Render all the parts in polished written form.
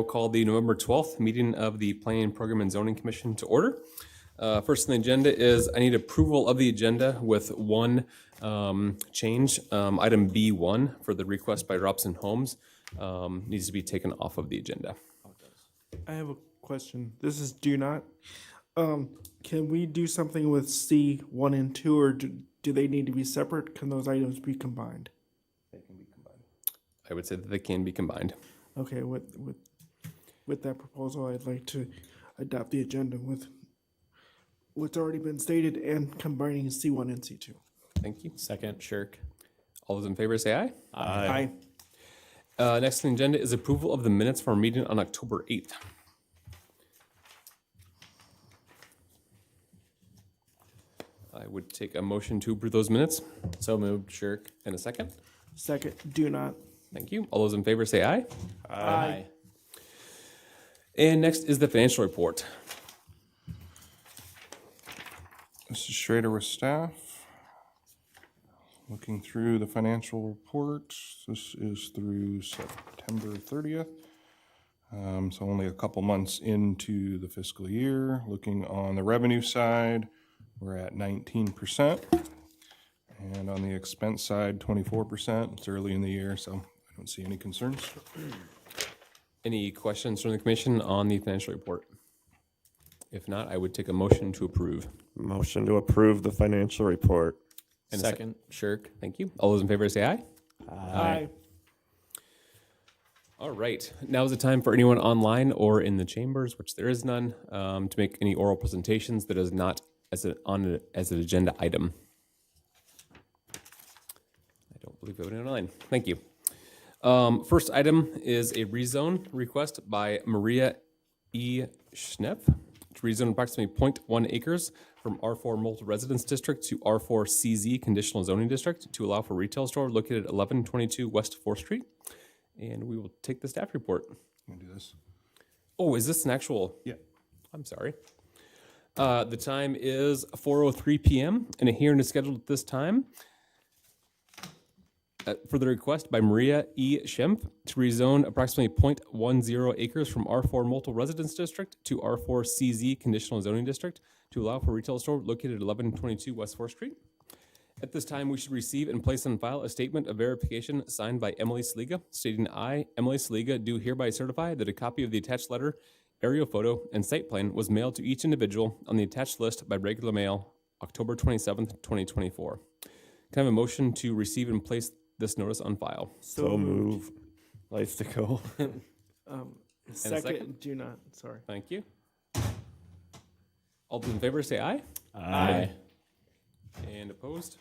We'll call the November 12th meeting of the Planning, Program, and Zoning Commission to order. First on the agenda is I need approval of the agenda with one change. Item B1 for the request by Robson Homes needs to be taken off of the agenda. I have a question. This is do not. Can we do something with C1 and 2, or do they need to be separate? Can those items be combined? They can be combined. I would say that they can be combined. Okay, with that proposal, I'd like to adopt the agenda with what's already been stated and combining C1 and C2. Thank you. Second, Shirk. All those in favor say aye. Aye. Next on the agenda is approval of the minutes for our meeting on October 8th. I would take a motion to approve those minutes. So moved, Shirk. And a second? Second, do not. Thank you. All those in favor say aye. Aye. And next is the financial report. This is Schrader with staff. Looking through the financial report, this is through September 30th. So only a couple months into the fiscal year. Looking on the revenue side, we're at 19%. And on the expense side, 24%. It's early in the year, so I don't see any concerns. Any questions from the commission on the financial report? If not, I would take a motion to approve. Motion to approve the financial report. And second, Shirk. Thank you. All those in favor say aye. Aye. All right. Now is the time for anyone online or in the chambers, which there is none, to make any oral presentations that is not as an agenda item. I don't believe we have anyone online. Thank you. First item is a rezone request by Maria E. Schnepp to rezone approximately 0.1 acres from R4 Multi-Residence District to R4 CZ Conditional Zoning District to allow for retail store located at 1122 West 4th Street. And we will take the staff report. Can I do this? Oh, is this an actual? Yeah. I'm sorry. The time is 4:03 p.m. and a hearing is scheduled at this time for the request by Maria E. Schemp to rezone approximately 0.10 acres from R4 Multiple Residence District to R4 CZ Conditional Zoning District to allow for retail store located at 1122 West 4th Street. At this time, we should receive and place on file a statement of verification signed by Emily Saliga, stating I, Emily Saliga, do hereby certify that a copy of the attached letter, aerial photo, and site plan was mailed to each individual on the attached list by regular mail, October 27th, 2024. Can I have a motion to receive and place this notice on file? So move. Lights to go. Second, do not. Sorry. Thank you. All those in favor say aye. Aye. And opposed?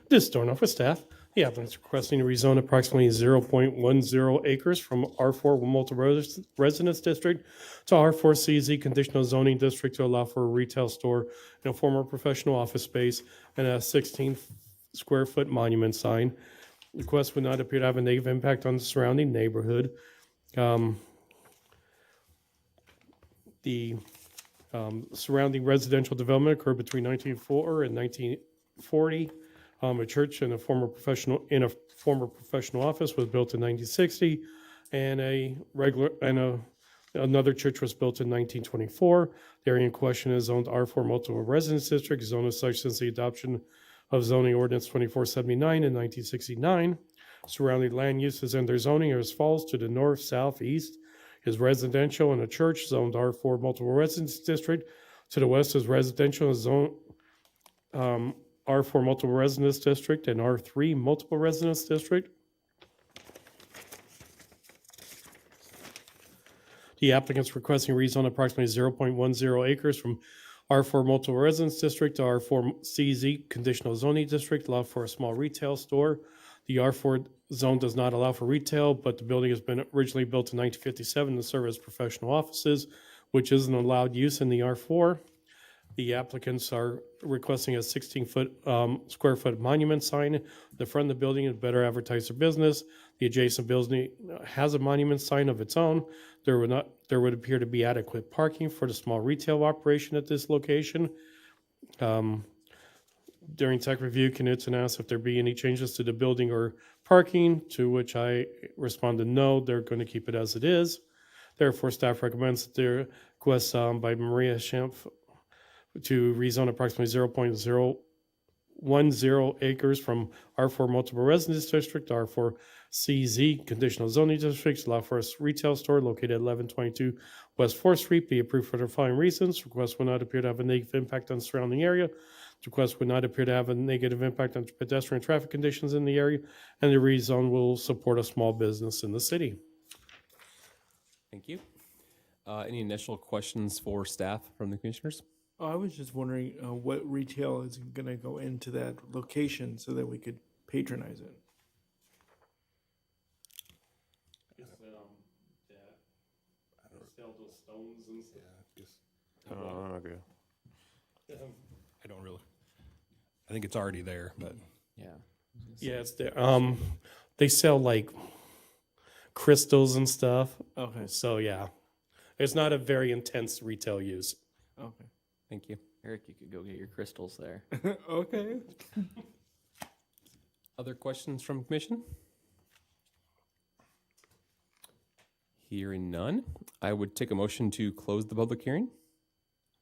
This is Dornoff with staff. The applicant is requesting to rezone approximately 0.10 acres from R4 Multi-Residence District to R4 CZ Conditional Zoning District to allow for a retail store and a former professional office space and a 16 square foot monument sign. The request would not appear to have a negative impact on the surrounding neighborhood. The surrounding residential development occurred between 1904 and 1940. A church and a former professional office was built in 1960, and another church was built in 1924. The area in question is zoned R4 Multiple Residence District, zoned as such since the adoption of zoning ordinance 2479 in 1969. Surrounding land uses and their zoning are as follows: to the north, south, east is residential and a church zoned R4 Multiple Residence District. To the west is residential and zone R4 Multiple Residence District and R3 Multiple Residence District. The applicant's requesting rezone approximately 0.10 acres from R4 Multiple Residence District to R4 CZ Conditional Zoning District, allow for a small retail store. The R4 zone does not allow for retail, but the building has been originally built in 1957 to serve as professional offices, which is an allowed use in the R4. The applicants are requesting a 16 square foot monument sign. The front of the building to better advertise their business. The adjacent building has a monument sign of its own. There would appear to be adequate parking for the small retail operation at this location. During tech review, Knutson asked if there be any changes to the building or parking, to which I responded, no, they're going to keep it as it is. Therefore, staff recommends that the request by Maria Schimpf to rezone approximately 0.010 acres from R4 Multiple Residence District to R4 CZ Conditional Zoning District to allow for a retail store located at 1122 West 4th Street be approved for the following reasons. Request will not appear to have a negative impact on the surrounding area. The request would not appear to have a negative impact on pedestrian traffic conditions in the area, and the rezone will support a small business in the city. Thank you. Any initial questions for staff from the commissioners? Oh, I was just wondering what retail is going to go into that location so that we could patronize it. Sell those stones and stuff. Okay. I don't really. I think it's already there, but Yeah. Yeah, it's there. They sell like crystals and stuff. Okay. So yeah, it's not a very intense retail use. Okay. Thank you. Eric, you could go get your crystals there. Okay. Other questions from commission? Hearing none, I would take a motion to close the public hearing.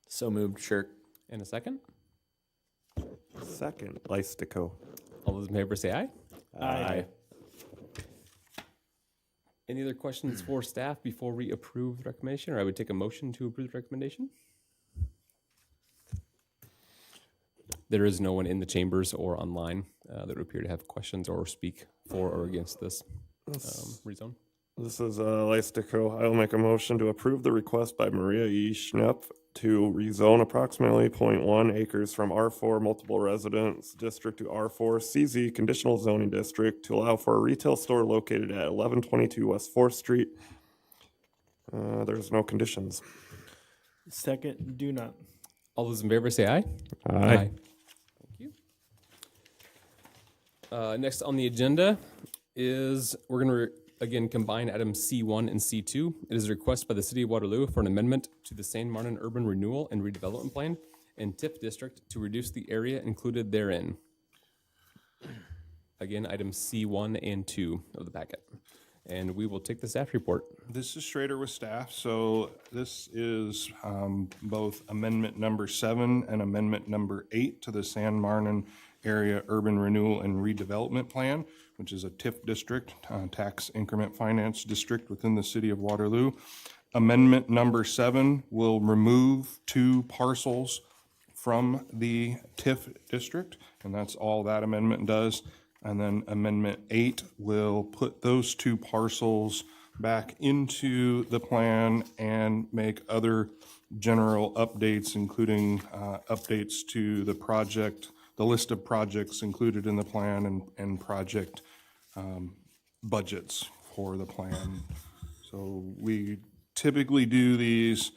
So moved, Shirk. And a second. Second, Lystico. All those in favor say aye. Aye. Any other questions for staff before we approve the recommendation, or I would take a motion to approve the recommendation? There is no one in the chambers or online that would appear to have questions or speak for or against this rezone. This is Lystico. I will make a motion to approve the request by Maria E. Schnepp to rezone approximately 0.1 acres from R4 Multiple Residence District to R4 CZ Conditional Zoning District to allow for a retail store located at 1122 West 4th Street. There's no conditions. Second, do not. All those in favor say aye. Aye. Thank you. Next on the agenda is we're going to again combine items C1 and C2. It is a request by the City of Waterloo for an amendment to the San Martin Urban Renewal and Redevelopment Plan and TIF District to reduce the area included therein. Again, items C1 and 2 of the packet. And we will take the staff report. this is Schrader with staff. So this is both amendment number 7 and amendment number 8 to the San Martin Area Urban Renewal and Redevelopment Plan, which is a TIF district, tax increment finance district within the city of Waterloo. Amendment number 7 will remove 2 parcels from the TIF district, and that's all that amendment does. And then Amendment 8 will put those 2 parcels back into the plan and make other general updates, including updates to the project, the list of projects included in the plan and project budgets for the plan. So we typically do these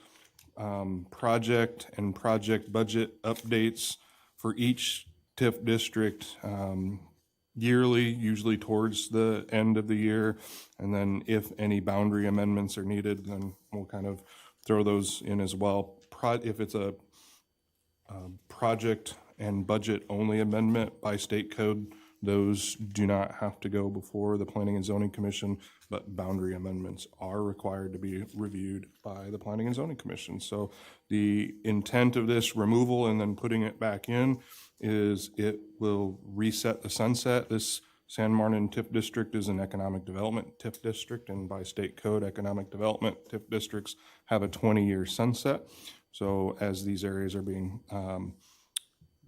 project and project budget updates for each TIF district yearly, usually towards the end of the year. And then if any boundary amendments are needed, then we'll kind of throw those in as well. If it's a project and budget only amendment by state code, those do not have to go before the Planning and Zoning Commission, but boundary amendments are required to be reviewed by the Planning and Zoning Commission. So the intent of this removal and then putting it back in is it will reset the sunset. This San Martin TIF district is an economic development TIF district, and by state code, economic development TIF districts have a 20-year sunset. So as these areas are being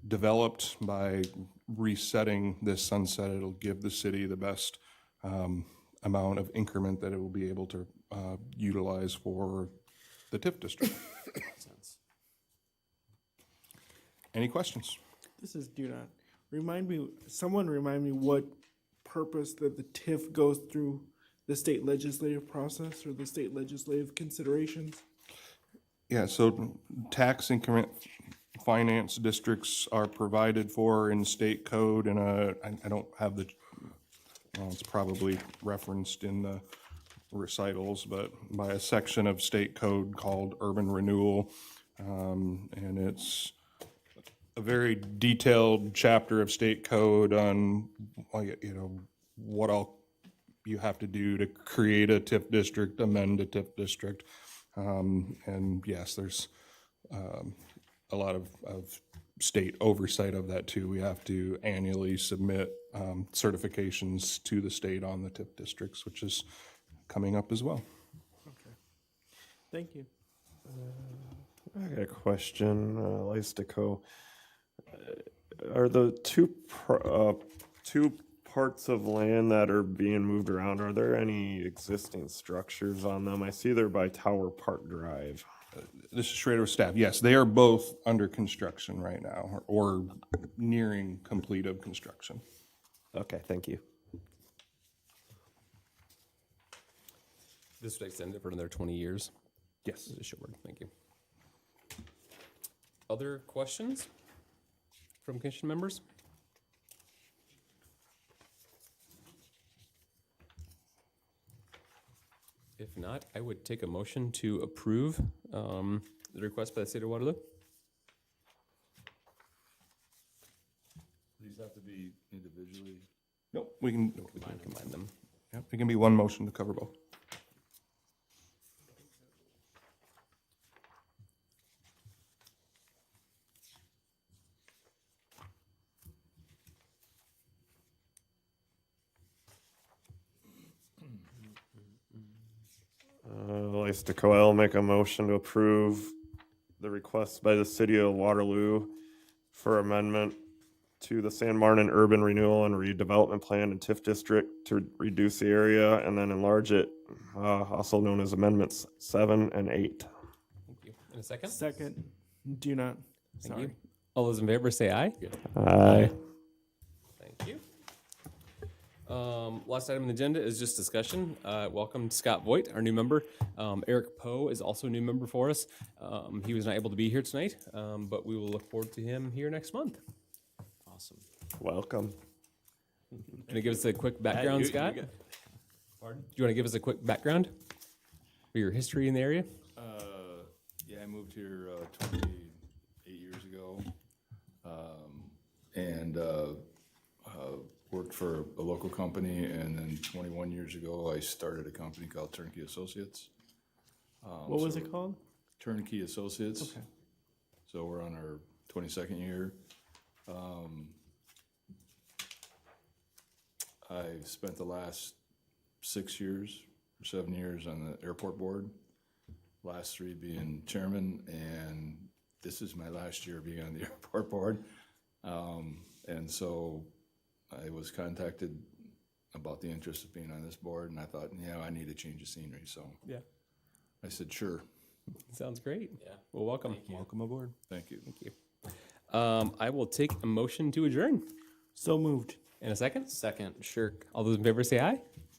developed, by resetting this sunset, it'll give the city the best amount of increment that it will be able to utilize for the TIF district. Any questions? This is do not. Someone remind me what purpose that the TIF goes through the state legislative process or the state legislative considerations? Yeah, so tax increment finance districts are provided for in state code, and I don't have the, well, it's probably referenced in the recitals, but by a section of state code called urban renewal, and it's a very detailed chapter of state code on, what all you have to do to create a TIF district, amend a TIF district. And yes, there's a lot of state oversight of that too. We have to annually submit certifications to the state on the TIF districts, which is coming up as well. Thank you. I got a question, Lystico. Are the two parts of land that are being moved around, are there any existing structures on them? I see they're by Tower Park Drive. This is Schrader with staff. Yes, they are both under construction right now or nearing complete of construction. Okay, thank you. This would extend it for another 20 years. Yes. This is short. Thank you. Other questions from commission members? If not, I would take a motion to approve the request by the city of Waterloo. These have to be individually. Nope, we can Combine them. Yep, it can be one motion to cover both. Lystico, I'll make a motion to approve the request by the city of Waterloo for amendment to the San Martin Urban Renewal and Redevelopment Plan and TIF District to reduce the area and then enlarge it, also known as Amendments 7 and 8. Thank you. In a second. Second, do not. Thank Sorry. you. All those in favor say aye. Aye. Thank you. Last item on the agenda is just discussion. Welcome Scott Voigt, our new member. Eric Poe is also a new member for us. He was not able to be here tonight, but we will look forward to him here next month. Awesome. Welcome. Can you give us a quick background, Scott? Pardon? Do you want to give us a quick background for your history in the area? Yeah, I moved here 28 years ago, and worked for a local company, and then 21 years ago, I started a company called Turnkey Associates. What was it called? Turnkey Associates. Okay. So we're on our 22nd year. I've spent the last 6 years or 7 years on the airport board, last 3 being chairman, and this is my last year being on the airport board. And so I was contacted about the interest of being on this board, and I thought, yeah, I need a change of scenery, so Yeah. I said, sure, Sounds great. Yeah. Well, welcome. Welcome aboard. thank you. Thank you. I will take a motion to adjourn. So moved. In a second. Second, Shirk. All those in favor say aye.